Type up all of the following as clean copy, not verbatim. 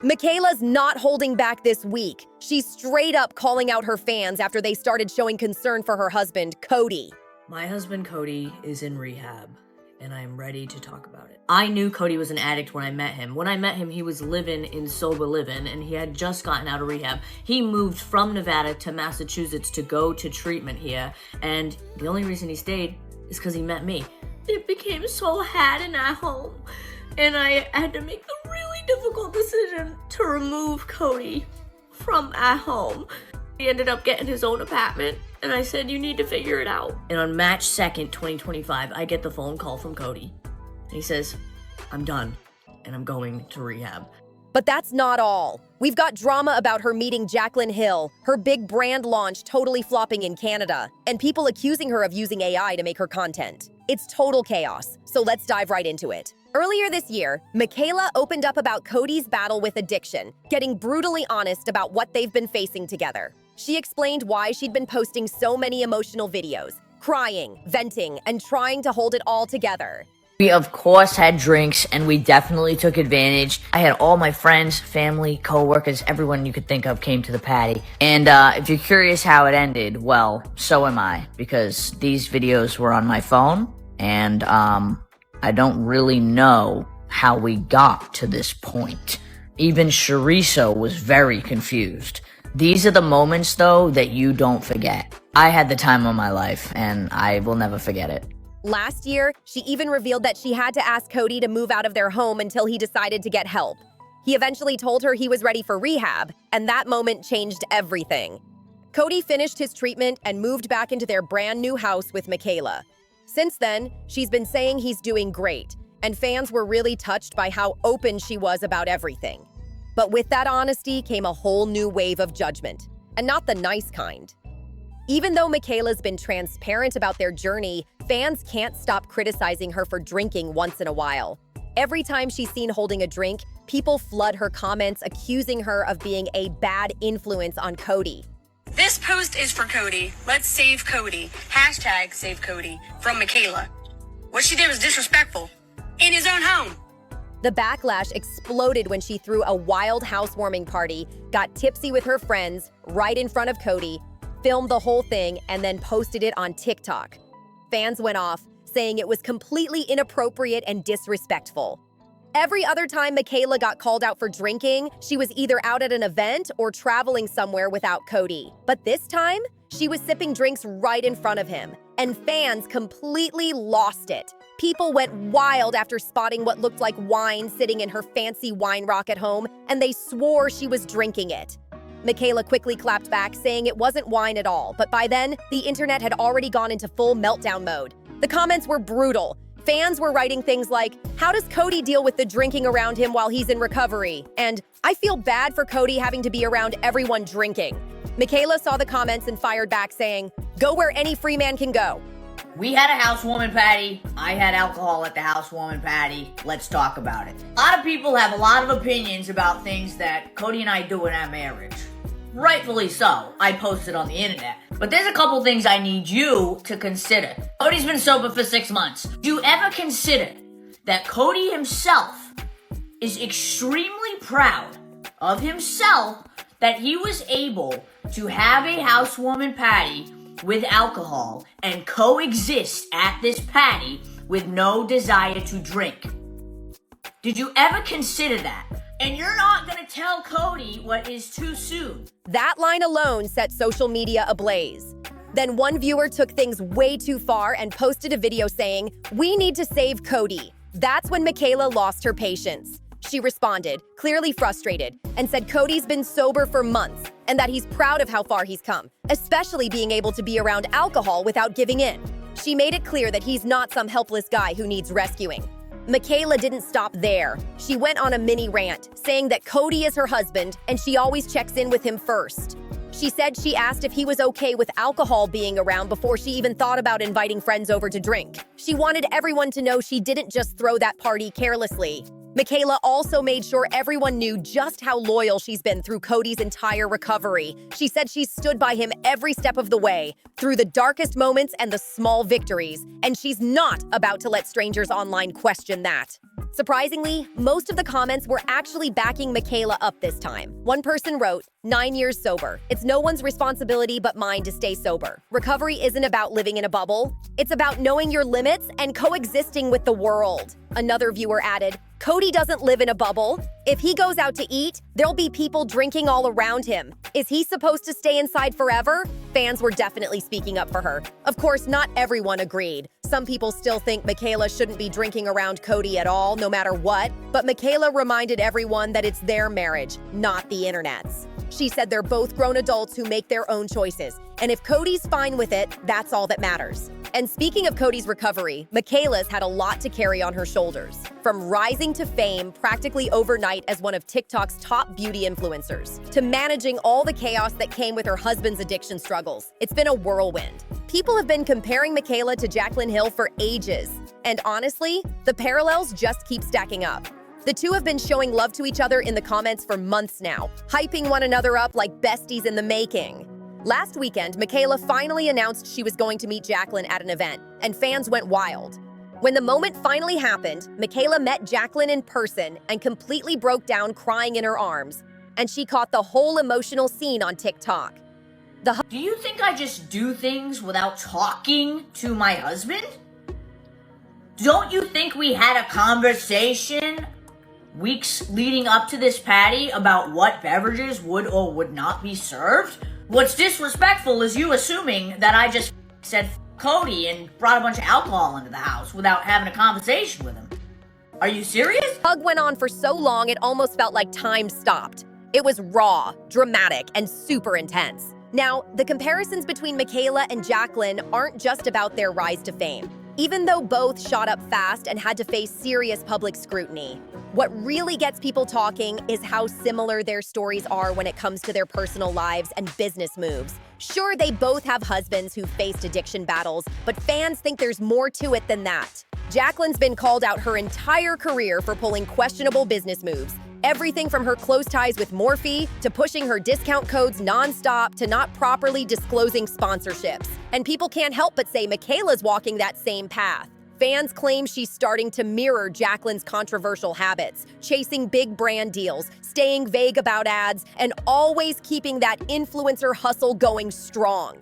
Michaela's not holding back this week. She's straight up calling out her fans after they started showing concern for her husband, Cody. My husband, Cody, is in rehab, and I am ready to talk about it. I knew Cody was an addict when I met him. When I met him, he was living in sober living, and he had just gotten out of rehab. He moved from Nevada to Massachusetts to go to treatment here, and the only reason he stayed is because he met me. It became so hard in our home, and I had to make the really difficult decision to remove Cody from our home. He ended up getting his own apartment, and I said, you need to figure it out. And on March 2nd, 2025, I get the phone call from Cody. And he says, I'm done, and I'm going to rehab. But that's not all. We've got drama about her meeting Jaclyn Hill, her big brand launch totally flopping in Canada, and people accusing her of using AI to make her content. It's total chaos, so let's dive right into it. Earlier this year, Michaela opened up about Cody's battle with addiction, getting brutally honest about what they've been facing together. She explained why she'd been posting so many emotional videos, crying, venting, and trying to hold it all together. We of course had drinks, and we definitely took advantage. I had all my friends, family, co-workers, everyone you could think of came to the party. And if you're curious how it ended, well, so am I, because these videos were on my phone, and I don't really know how we got to this point. Even Chorizo was very confused. These are the moments, though, that you don't forget. I had the time of my life, and I will never forget it. Last year, she even revealed that she had to ask Cody to move out of their home until he decided to get help. He eventually told her he was ready for rehab, and that moment changed everything. Cody finished his treatment and moved back into their brand new house with Michaela. Since then, she's been saying he's doing great, and fans were really touched by how open she was about everything. But with that honesty came a whole new wave of judgment, and not the nice kind. Even though Michaela's been transparent about their journey, fans can't stop criticizing her for drinking once in a while. Every time she's seen holding a drink, people flood her comments accusing her of being a bad influence on Cody. This post is for Cody. Let's save Cody. Hashtag save Cody from Michaela. What she did was disrespectful. In his own home. The backlash exploded when she threw a wild housewarming party, got tipsy with her friends right in front of Cody, filmed the whole thing, and then posted it on TikTok. Fans went off, saying it was completely inappropriate and disrespectful. Every other time Michaela got called out for drinking, she was either out at an event or traveling somewhere without Cody. But this time, she was sipping drinks right in front of him, and fans completely lost it. People went wild after spotting what looked like wine sitting in her fancy wine rock at home, and they swore she was drinking it. Michaela quickly clapped back, saying it wasn't wine at all, but by then, the internet had already gone into full meltdown mode. The comments were brutal. Fans were writing things like, how does Cody deal with the drinking around him while he's in recovery? And I feel bad for Cody having to be around everyone drinking. Michaela saw the comments and fired back, saying, go where any free man can go. We had a housewarming party. I had alcohol at the housewarming party. Let's talk about it. A lot of people have a lot of opinions about things that Cody and I do in our marriage. Rightfully so. I posted on the internet. But there's a couple things I need you to consider. Cody's been sober for 6 months. Do you ever consider that Cody himself is extremely proud of himself that he was able to have a housewarming party with alcohol and coexist at this party with no desire to drink? Did you ever consider that? And you're not gonna tell Cody what is too soon. That line alone set social media ablaze. Then one viewer took things way too far and posted a video saying, we need to save Cody. That's when Michaela lost her patience. She responded, clearly frustrated, and said Cody's been sober for months and that he's proud of how far he's come, especially being able to be around alcohol without giving in. She made it clear that he's not some helpless guy who needs rescuing. Michaela didn't stop there. She went on a mini rant, saying that Cody is her husband and she always checks in with him first. She said she asked if he was okay with alcohol being around before she even thought about inviting friends over to drink. She wanted everyone to know she didn't just throw that party carelessly. Michaela also made sure everyone knew just how loyal she's been through Cody's entire recovery. She said she stood by him every step of the way, through the darkest moments and the small victories, and she's not about to let strangers online question that. Surprisingly, most of the comments were actually backing Michaela up this time. One person wrote, 9 years sober. It's no one's responsibility but mine to stay sober. Recovery isn't about living in a bubble. It's about knowing your limits and coexisting with the world. Another viewer added, Cody doesn't live in a bubble. If he goes out to eat, there'll be people drinking all around him. Is he supposed to stay inside forever? Fans were definitely speaking up for her. Of course, not everyone agreed. Some people still think Michaela shouldn't be drinking around Cody at all, no matter what. But Michaela reminded everyone that it's their marriage, not the internet's. She said they're both grown adults who make their own choices. And if Cody's fine with it, that's all that matters. And speaking of Cody's recovery, Michaela's had a lot to carry on her shoulders. From rising to fame practically overnight as one of TikTok's top beauty influencers, to managing all the chaos that came with her husband's addiction struggles. It's been a whirlwind. People have been comparing Michaela to Jaclyn Hill for ages. And honestly, the parallels just keep stacking up. The two have been showing love to each other in the comments for months now, hyping one another up like besties in the making. Last weekend, Michaela finally announced she was going to meet Jaclyn at an event, and fans went wild. When the moment finally happened, Michaela met Jaclyn in person and completely broke down crying in her arms, and she caught the whole emotional scene on TikTok. Do you think I just do things without talking to my husband? Don't you think we had a conversation weeks leading up to this patty about what beverages would or would not be served? What's disrespectful is you assuming that I just said Cody and brought a bunch of alcohol into the house without having a conversation with him. Are you serious? The hug went on for so long it almost felt like time stopped. It was raw, dramatic, and super intense. Now, the comparisons between Michaela and Jaclyn aren't just about their rise to fame. Even though both shot up fast and had to face serious public scrutiny, what really gets people talking is how similar their stories are when it comes to their personal lives and business moves. Sure, they both have husbands who faced addiction battles, but fans think there's more to it than that. Jaclyn's been called out her entire career for pulling questionable business moves. Everything from her close ties with Morphe, to pushing her discount codes nonstop, to not properly disclosing sponsorships. And people can't help but say Michaela's walking that same path. Fans claim she's starting to mirror Jaclyn's controversial habits, chasing big brand deals, staying vague about ads, and always keeping that influencer hustle going strong.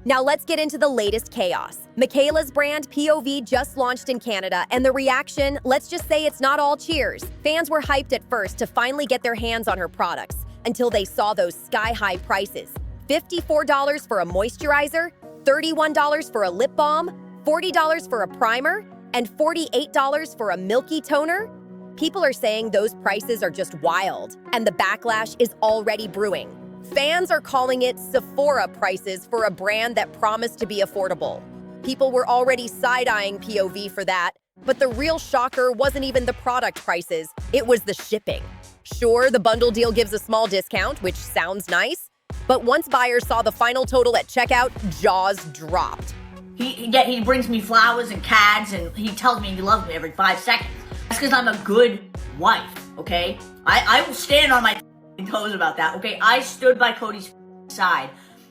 Now let's get into the latest chaos. Michaela's brand POV just launched in Canada, and the reaction, let's just say it's not all cheers. Fans were hyped at first to finally get their hands on her products, until they saw those sky-high prices. $54 for a moisturizer, $31 for a lip balm, $40 for a primer, and $48 for a milky toner? People are saying those prices are just wild, and the backlash is already brewing. Fans are calling it Sephora prices for a brand that promised to be affordable. People were already side-eyeing POV for that, but the real shocker wasn't even the product prices, it was the shipping. Sure, the bundle deal gives a small discount, which sounds nice, but once buyers saw the final total at checkout, jaws dropped. He brings me flowers and cards, and he tells me he loves me every 5 seconds. That's because I'm a good wife, okay? I will stand on my toes about that, okay? I stood by Cody's side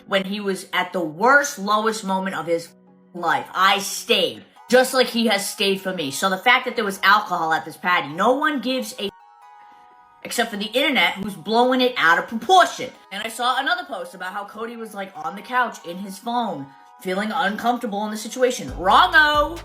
when he was at the worst, lowest moment of his life. I stayed, just like he has stayed for me. So the fact that there was alcohol at this party, no one gives a except for the internet, who's blowing it out of proportion. And I saw another post about how Cody was like on the couch in his phone, feeling uncomfortable in the situation. Wrong-o!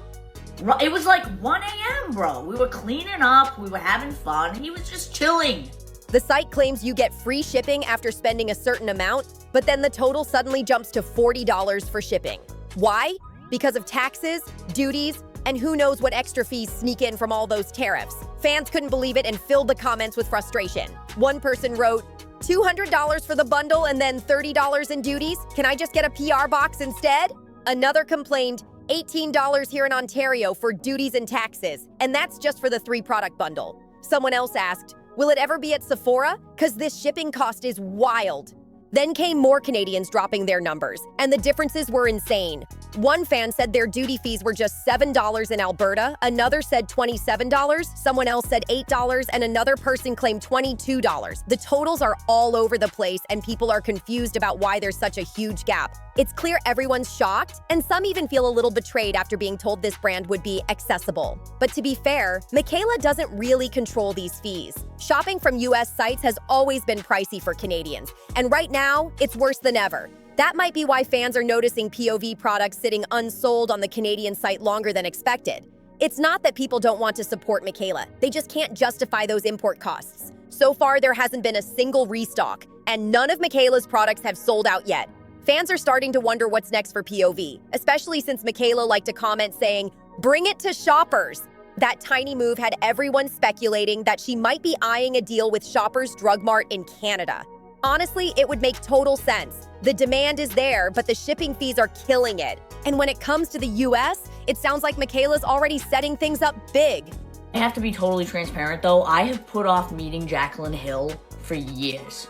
It was like 1 a.m., bro. We were cleaning up, we were having fun, he was just chilling. The site claims you get free shipping after spending a certain amount, but then the total suddenly jumps to $40 for shipping. Why? Because of taxes, duties, and who knows what extra fees sneak in from all those tariffs. Fans couldn't believe it and filled the comments with frustration. One person wrote, $200 for the bundle and then $30 in duties? Can I just get a PR box instead? Another complained, $18 here in Ontario for duties and taxes, and that's just for the 3-product bundle. Someone else asked, will it ever be at Sephora? Because this shipping cost is wild. Then came more Canadians dropping their numbers, and the differences were insane. One fan said their duty fees were just $7 in Alberta, another said $27, someone else said $8, and another person claimed $22. The totals are all over the place, and people are confused about why there's such a huge gap. It's clear everyone's shocked, and some even feel a little betrayed after being told this brand would be accessible. But to be fair, Michaela doesn't really control these fees. Shopping from US sites has always been pricey for Canadians, and right now, it's worse than ever. That might be why fans are noticing POV products sitting unsold on the Canadian site longer than expected. It's not that people don't want to support Michaela, they just can't justify those import costs. So far, there hasn't been a single restock, and none of Michaela's products have sold out yet. Fans are starting to wonder what's next for POV, especially since Michaela liked to comment saying, "Bring it to Shoppers." That tiny move had everyone speculating that she might be eyeing a deal with Shoppers Drug Mart in Canada. Honestly, it would make total sense. The demand is there, but the shipping fees are killing it. And when it comes to the US, it sounds like Michaela's already setting things up big. I have to be totally transparent though, I have put off meeting Jaclyn Hill for years.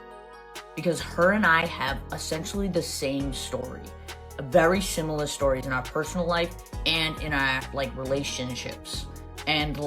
Because her and I have essentially the same story. Very similar stories in our personal life and in our relationships. And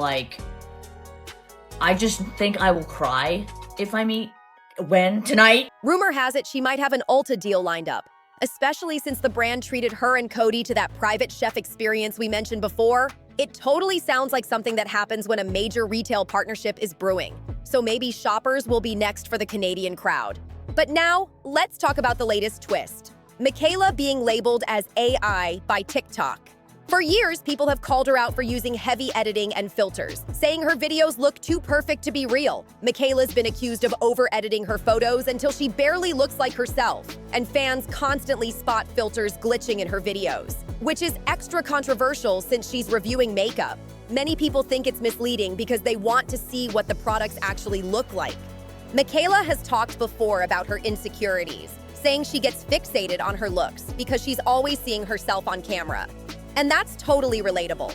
I just think I will cry if I meet tonight. Rumor has it she might have an Ulta deal lined up, especially since the brand treated her and Cody to that private chef experience we mentioned before. It totally sounds like something that happens when a major retail partnership is brewing. So maybe Shoppers will be next for the Canadian crowd. But now, let's talk about the latest twist. Michaela being labeled as AI by TikTok. For years, people have called her out for using heavy editing and filters, saying her videos look too perfect to be real. Michaela's been accused of over-editing her photos until she barely looks like herself, and fans constantly spot filters glitching in her videos, which is extra controversial since she's reviewing makeup. Many people think it's misleading because they want to see what the products actually look like. Michaela has talked before about her insecurities, saying she gets fixated on her looks because she's always seeing herself on camera. And that's totally relatable.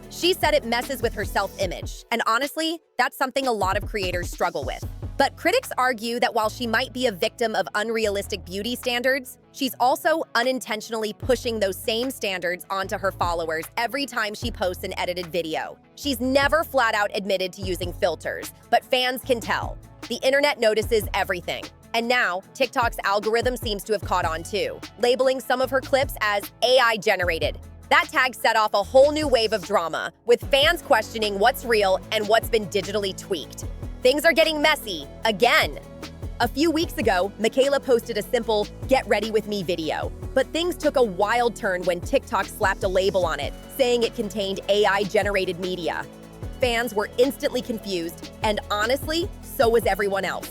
She said it messes with her self-image, and honestly, that's something a lot of creators struggle with. But critics argue that while she might be a victim of unrealistic beauty standards, she's also unintentionally pushing those same standards onto her followers every time she posts an edited video. She's never flat out admitted to using filters, but fans can tell. The internet notices everything. And now, TikTok's algorithm seems to have caught on too, labeling some of her clips as AI-generated. That tag set off a whole new wave of drama, with fans questioning what's real and what's been digitally tweaked. Things are getting messy, again. A few weeks ago, Michaela posted a simple "Get Ready With Me" video, but things took a wild turn when TikTok slapped a label on it, saying it contained AI-generated media. Fans were instantly confused, and honestly, so was everyone else.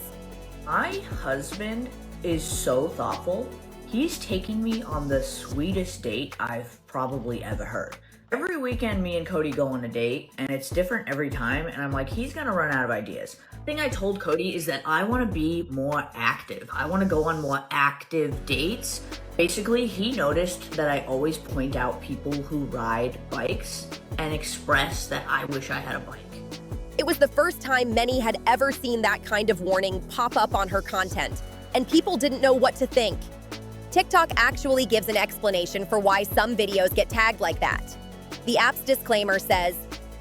My husband is so thoughtful. He's taking me on the sweetest date I've probably ever heard. Every weekend, me and Cody go on a date, and it's different every time, and I'm like, he's gonna run out of ideas. The thing I told Cody is that I wanna be more active. I wanna go on more active dates. Basically, he noticed that I always point out people who ride bikes and express that I wish I had a bike. It was the first time many had ever seen that kind of warning pop up on her content, and people didn't know what to think. TikTok actually gives an explanation for why some videos get tagged like that. The app's disclaimer says,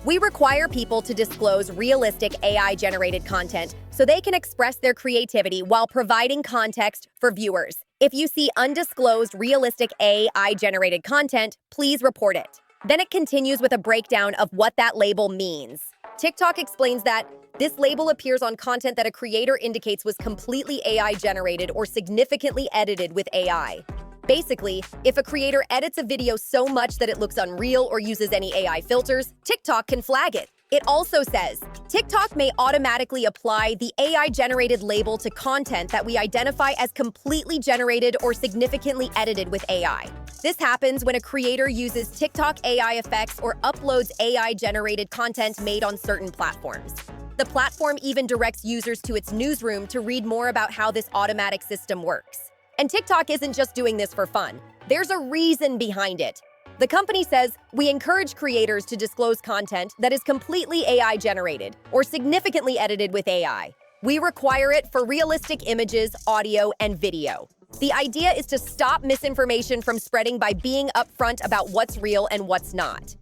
"We require people to disclose realistic AI-generated content so they can express their creativity while providing context for viewers. If you see undisclosed realistic AI-generated content, please report it." Then it continues with a breakdown of what that label means. TikTok explains that this label appears on content that a creator indicates was completely AI-generated or significantly edited with AI. Basically, if a creator edits a video so much that it looks unreal or uses any AI filters, TikTok can flag it. It also says, TikTok may automatically apply the AI-generated label to content that we identify as completely generated or significantly edited with AI. This happens when a creator uses TikTok AI effects or uploads AI-generated content made on certain platforms. The platform even directs users to its newsroom to read more about how this automatic system works. And TikTok isn't just doing this for fun. There's a reason behind it. The company says, "We encourage creators to disclose content that is completely AI-generated or significantly edited with AI. We require it for realistic images, audio, and video." The idea is to stop misinformation from spreading by being upfront about what's real and what's not.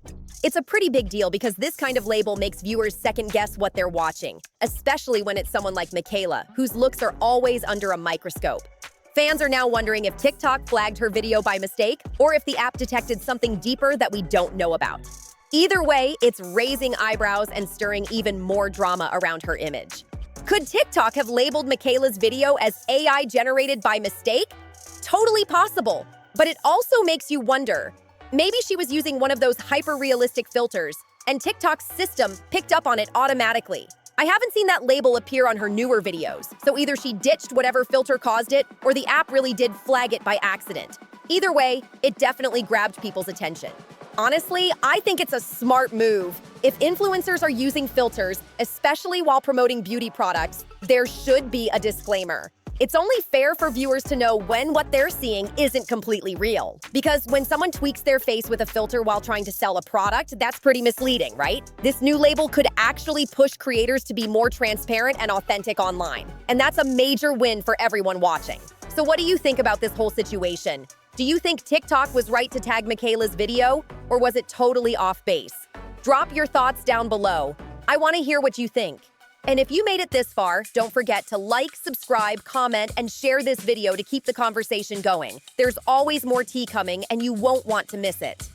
It's a pretty big deal because this kind of label makes viewers second-guess what they're watching, especially when it's someone like Michaela, whose looks are always under a microscope. Fans are now wondering if TikTok flagged her video by mistake or if the app detected something deeper that we don't know about. Either way, it's raising eyebrows and stirring even more drama around her image. Could TikTok have labeled Michaela's video as AI generated by mistake? Totally possible, but it also makes you wonder. Maybe she was using one of those hyper-realistic filters, and TikTok's system picked up on it automatically. I haven't seen that label appear on her newer videos, so either she ditched whatever filter caused it, or the app really did flag it by accident. Either way, it definitely grabbed people's attention. Honestly, I think it's a smart move. If influencers are using filters, especially while promoting beauty products, there should be a disclaimer. It's only fair for viewers to know when what they're seeing isn't completely real. Because when someone tweaks their face with a filter while trying to sell a product, that's pretty misleading, right? This new label could actually push creators to be more transparent and authentic online. And that's a major win for everyone watching. So what do you think about this whole situation? Do you think TikTok was right to tag Michaela's video, or was it totally off base? Drop your thoughts down below. I want to hear what you think. And if you made it this far, don't forget to like, subscribe, comment, and share this video to keep the conversation going. There's always more tea coming, and you won't want to miss it.